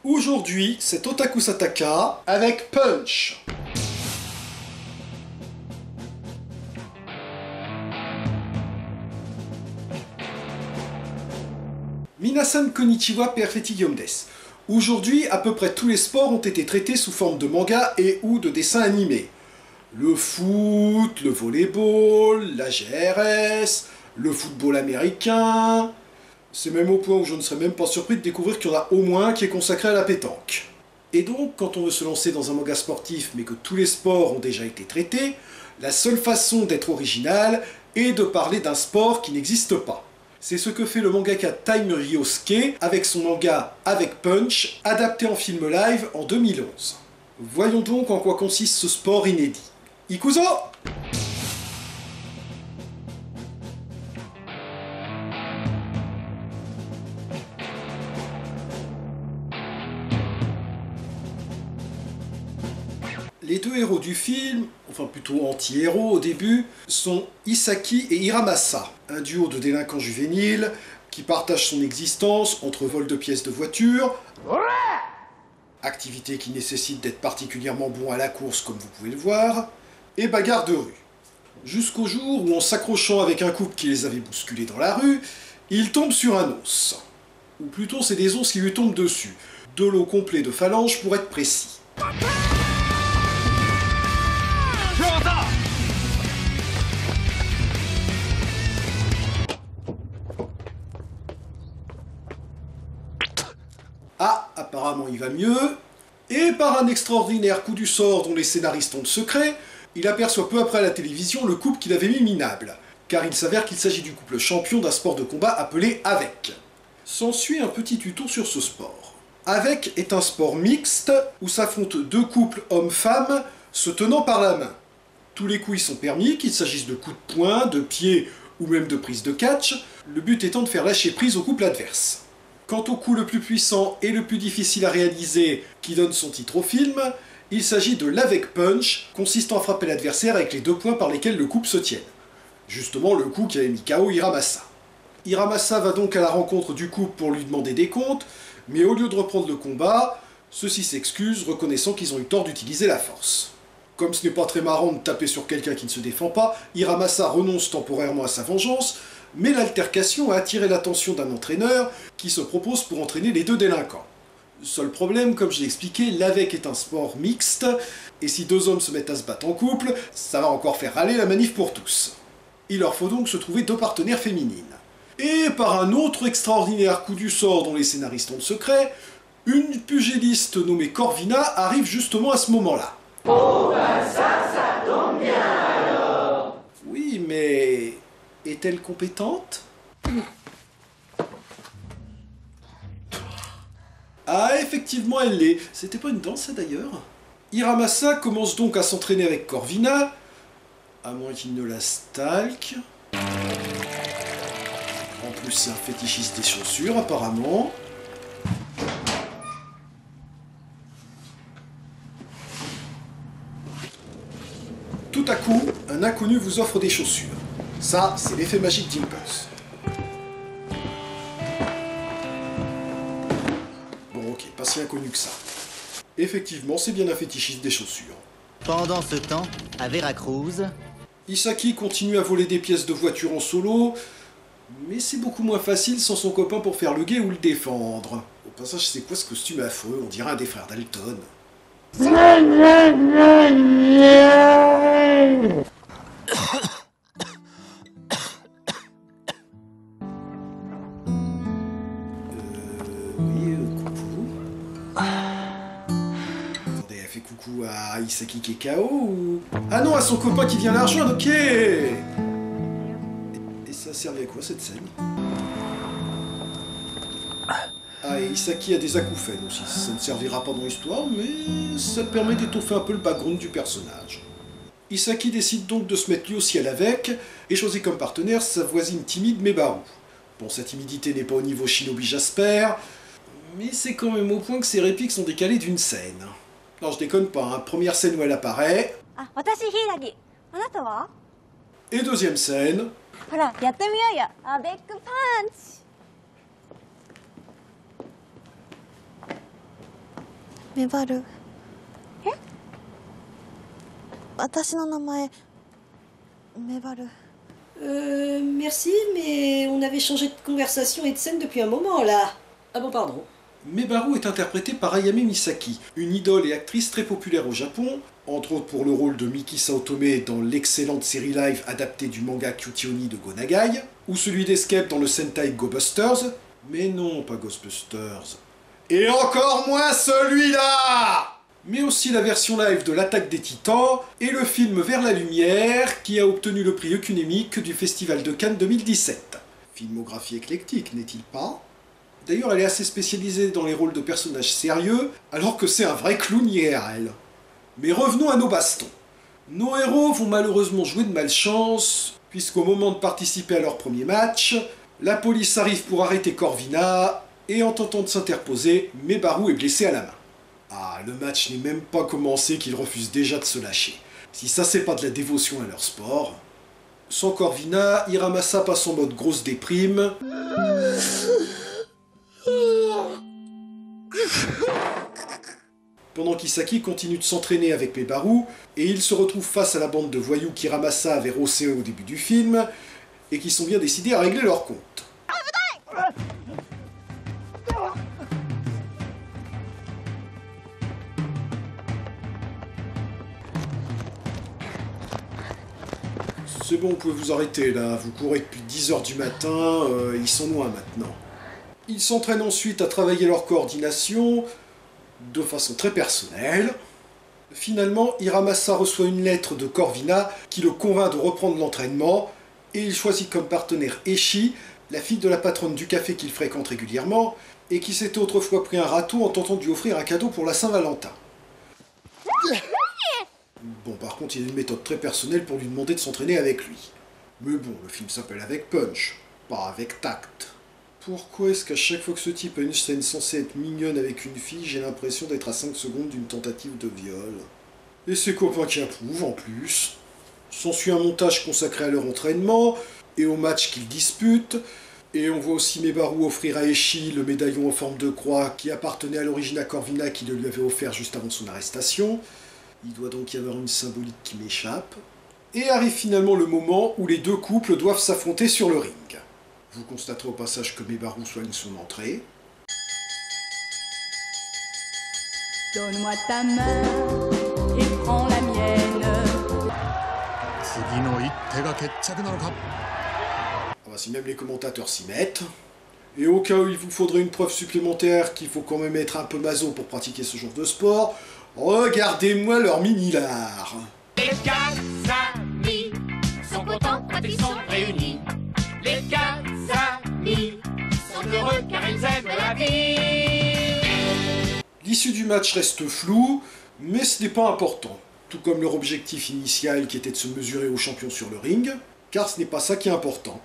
Aujourd'hui, c'est Otaku Sataka avec Punch. Minasan konnichiwa perfectium des. Aujourd'hui, à peu près tous les sports ont été traités sous forme de manga et ou de dessins animés. Le foot, le volleyball, la GRS, le football américain... C'est même au point où je ne serais même pas surpris de découvrir qu'il y en a au moins un qui est consacré à la pétanque. Et donc, quand on veut se lancer dans un manga sportif mais que tous les sports ont déjà été traités, la seule façon d'être original est de parler d'un sport qui n'existe pas. C'est ce que fait le mangaka Time Ryosuke avec son manga Avec Punch, adapté en film live en 2011. Voyons donc en quoi consiste ce sport inédit. Ikuzo! Les deux héros du film, enfin plutôt anti-héros au début, sont Isaki et Hiramasa, un duo de délinquants juvéniles qui partagent son existence entre vol de pièces de voiture, activité qui nécessite d'être particulièrement bon à la course comme vous pouvez le voir, et bagarre de rue. Jusqu'au jour où en s'accrochant avec un couple qui les avait bousculés dans la rue, ils tombent sur un os. Ou plutôt c'est des os qui lui tombent dessus, de l'eau complet de phalanges pour être précis. Ah, apparemment il va mieux, et par un extraordinaire coup du sort dont les scénaristes ont le secret, il aperçoit peu après à la télévision le couple qu'il avait mis minable, car il s'avère qu'il s'agit du couple champion d'un sport de combat appelé Avec. S'ensuit un petit tuto sur ce sport. Avec est un sport mixte où s'affrontent deux couples hommes-femmes se tenant par la main. Tous les coups y sont permis, qu'il s'agisse de coups de poing, de pied ou même de prise de catch, le but étant de faire lâcher prise au couple adverse. Quant au coup le plus puissant et le plus difficile à réaliser, qui donne son titre au film, il s'agit de l'Avec Punch, consistant à frapper l'adversaire avec les deux poings par lesquels le couple se tienne. Justement le coup qui avait mis KO Hiramasa. Hiramasa va donc à la rencontre du couple pour lui demander des comptes, mais au lieu de reprendre le combat, ceux-ci s'excusent, reconnaissant qu'ils ont eu tort d'utiliser la force. Comme ce n'est pas très marrant de taper sur quelqu'un qui ne se défend pas, Hiramasa renonce temporairement à sa vengeance, mais l'altercation a attiré l'attention d'un entraîneur qui se propose pour entraîner les deux délinquants. Seul problème, comme je l'ai expliqué, l'Avec est un sport mixte, et si deux hommes se mettent à se battre en couple, ça va encore faire râler la manif pour tous. Il leur faut donc se trouver deux partenaires féminines. Et par un autre extraordinaire coup du sort dont les scénaristes ont le secret, une pugiliste nommée Corvina arrive justement à ce moment-là. Oh ben ça tombe bien alors. Oui, mais... est-elle compétente? Ah, effectivement, elle l'est. C'était pas une danse, ça, d'ailleurs? Hiramasa commence donc à s'entraîner avec Corvina, à moins qu'il ne la stalk. En plus, c'est un fétichiste des chaussures, apparemment. Tout à coup, un inconnu vous offre des chaussures. Ça, c'est l'effet magique d'Impulse. Bon, ok, pas si inconnu que ça. Effectivement, c'est bien un fétichiste des chaussures. Pendant ce temps, à Veracruz... Isaki continue à voler des pièces de voiture en solo, mais c'est beaucoup moins facile sans son copain pour faire le guet ou le défendre. Au passage, c'est quoi ce costume affreux? On dirait un des frères Dalton. Coucou. Attendez, elle fait coucou à Isaki qui est KO ou... Ah non, à son copain qui vient la rejoindre, ok. Et ça servait à quoi cette scène? Ah, et Isaki a des acouphènes aussi. Ça ne servira pas dans l'histoire, mais ça permet d'étoffer un peu le background du personnage. Isaki décide donc de se mettre lui aussi à l'Avec, et choisit comme partenaire sa voisine timide Mebaru. Bon, sa timidité n'est pas au niveau Shinobi Jasper, mais c'est quand même au point que ses répliques sont décalées d'une scène. Non, je déconne pas, hein. Première scène où elle apparaît. Ah, 私柊。あなたは？ Et deuxième scène. ほら、やってみようよ。アベックパンチ。メバル。え？私の名前、メバル。Merci, mais on avait changé de conversation et de scène depuis un moment, là. Ah bon, pardon. Mebaru est interprétée par Ayame Misaki, une idole et actrice très populaire au Japon, entre autres pour le rôle de Miki Saotome dans l'excellente série live adaptée du manga Kyuuchi Onni de Go Nagai, ou celui d'Escape dans le Sentai Go Busters, mais non, pas Ghostbusters. Et encore moins celui-là! Mais aussi la version live de l'Attaque des Titans et le film Vers la Lumière qui a obtenu le prix œcuménique du Festival de Cannes 2017. Filmographie éclectique, n'est-il pas? D'ailleurs, elle est assez spécialisée dans les rôles de personnages sérieux, alors que c'est un vrai clown IRL. Mais revenons à nos bastons. Nos héros vont malheureusement jouer de malchance, puisqu'au moment de participer à leur premier match, la police arrive pour arrêter Corvina, et en tentant de s'interposer, Mebaru est blessé à la main. Ah, le match n'est même pas commencé qu'ils refusent déjà de se lâcher. Si ça c'est pas de la dévotion à leur sport. Sans Corvina, Hiramasa passe en mode grosse déprime. Pendant qu'Isaki continue de s'entraîner avec Mebaru, et il se retrouve face à la bande de voyous qu'Hiramasa avait rossé au début du film, et qui sont bien décidés à régler leur compte. C'est bon, vous pouvez vous arrêter là, vous courez depuis 10h du matin, ils sont loin maintenant. Ils s'entraînent ensuite à travailler leur coordination, de façon très personnelle. Finalement, Hiramasa reçoit une lettre de Corvina qui le convainc de reprendre l'entraînement, et il choisit comme partenaire Eshi, la fille de la patronne du café qu'il fréquente régulièrement, et qui s'était autrefois pris un râteau en tentant de lui offrir un cadeau pour la Saint-Valentin. Bon, par contre, il a une méthode très personnelle pour lui demander de s'entraîner avec lui. Mais bon, le film s'appelle Avec Punch, pas Avec Tact. Pourquoi est-ce qu'à chaque fois que ce type a une scène censée être mignonne avec une fille, j'ai l'impression d'être à 5 secondes d'une tentative de viol? Et ses copains qui approuvent en plus. S'ensuit un montage consacré à leur entraînement et au match qu'ils disputent. Et on voit aussi Mebaru offrir à Eshi le médaillon en forme de croix qui appartenait à l'origine à Corvina qui le lui avait offert juste avant son arrestation. Il doit donc y avoir une symbolique qui m'échappe. Et arrive finalement le moment où les deux couples doivent s'affronter sur le ring. Vous constaterez au passage que Mebaru soigne son entrée. Donne-moi ta main et prends la mienne. Ah, si même les commentateurs s'y mettent. Et au cas où il vous faudrait une preuve supplémentaire qu'il faut quand même être un peu maso pour pratiquer ce genre de sport, regardez-moi leur mini-lard. Les quatre amis sont contents quand ils sont réunis. Les quatre amis sont heureux car ils aiment la vie. L'issue du match reste floue, mais ce n'est pas important. Tout comme leur objectif initial qui était de se mesurer aux champions sur le ring, car ce n'est pas ça qui est important.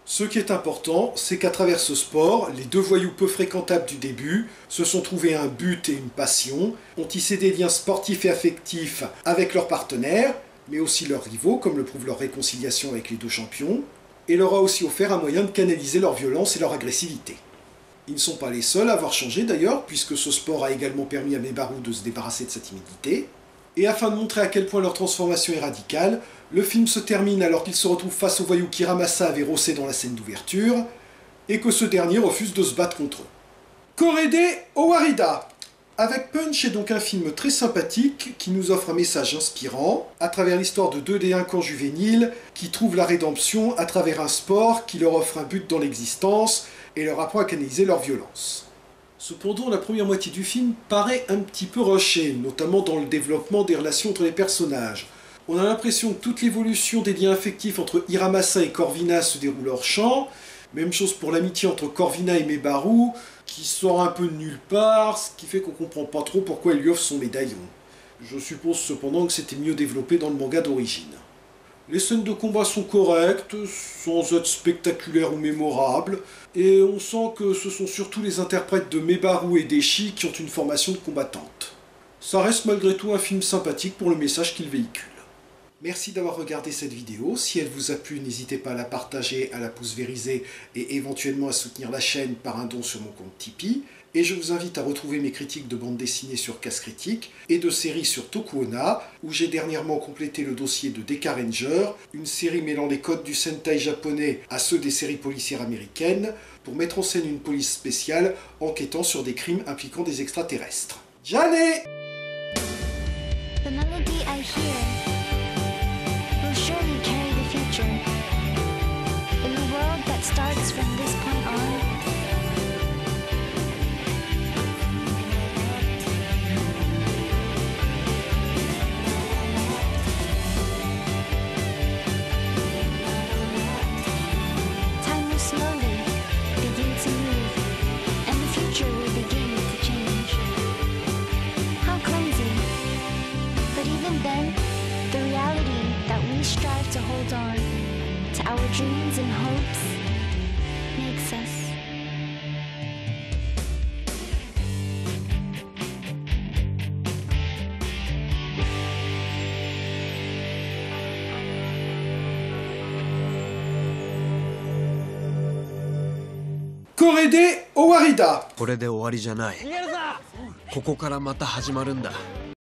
Ce qui est important, c'est qu'à travers ce sport, les deux voyous peu fréquentables du début se sont trouvés un but et une passion, ont tissé des liens sportifs et affectifs avec leurs partenaires, mais aussi leurs rivaux, comme le prouve leur réconciliation avec les deux champions, et leur a aussi offert un moyen de canaliser leur violence et leur agressivité. Ils ne sont pas les seuls à avoir changé d'ailleurs, puisque ce sport a également permis à Mebaru de se débarrasser de sa timidité. Et afin de montrer à quel point leur transformation est radicale, le film se termine alors qu'ils se retrouvent face au voyou qu'Hiramasa avait rossé dans la scène d'ouverture, et que ce dernier refuse de se battre contre eux. Korede Owarida. Avec Punch est donc un film très sympathique qui nous offre un message inspirant à travers l'histoire de deux délinquants juvéniles qui trouvent la rédemption à travers un sport qui leur offre un but dans l'existence et leur apprend à canaliser leur violence. Cependant, la première moitié du film paraît un petit peu rushée, notamment dans le développement des relations entre les personnages. On a l'impression que toute l'évolution des liens affectifs entre Hiramasa et Corvina se déroule hors champ. Même chose pour l'amitié entre Corvina et Mebaru, qui sort un peu de nulle part, ce qui fait qu'on comprend pas trop pourquoi il lui offre son médaillon. Je suppose cependant que c'était mieux développé dans le manga d'origine. Les scènes de combat sont correctes, sans être spectaculaires ou mémorables, et on sent que ce sont surtout les interprètes de Mebaru et d'Eshi qui ont une formation de combattante. Ça reste malgré tout un film sympathique pour le message qu'il véhicule. Merci d'avoir regardé cette vidéo. Si elle vous a plu, n'hésitez pas à la partager, à la pouce vériser et éventuellement à soutenir la chaîne par un don sur mon compte Tipeee. et je vous invite à retrouver mes critiques de bande dessinée sur Casse Critique et de séries sur Tokuona, où j'ai dernièrement complété le dossier de Deka Ranger, une série mêlant les codes du Sentai japonais à ceux des séries policières américaines, pour mettre en scène une police spéciale enquêtant sur des crimes impliquant des extraterrestres. Janet! The melody I hear will surely carry the future. In a world that starts from this point on, time will slowly begin to move, and the future will begin to change. How clumsy. But even then, the reality that we strive to hold on to our dreams and hopes makes us. Korede Owarida! これで終わりじゃない。ここからまた始まるんだ。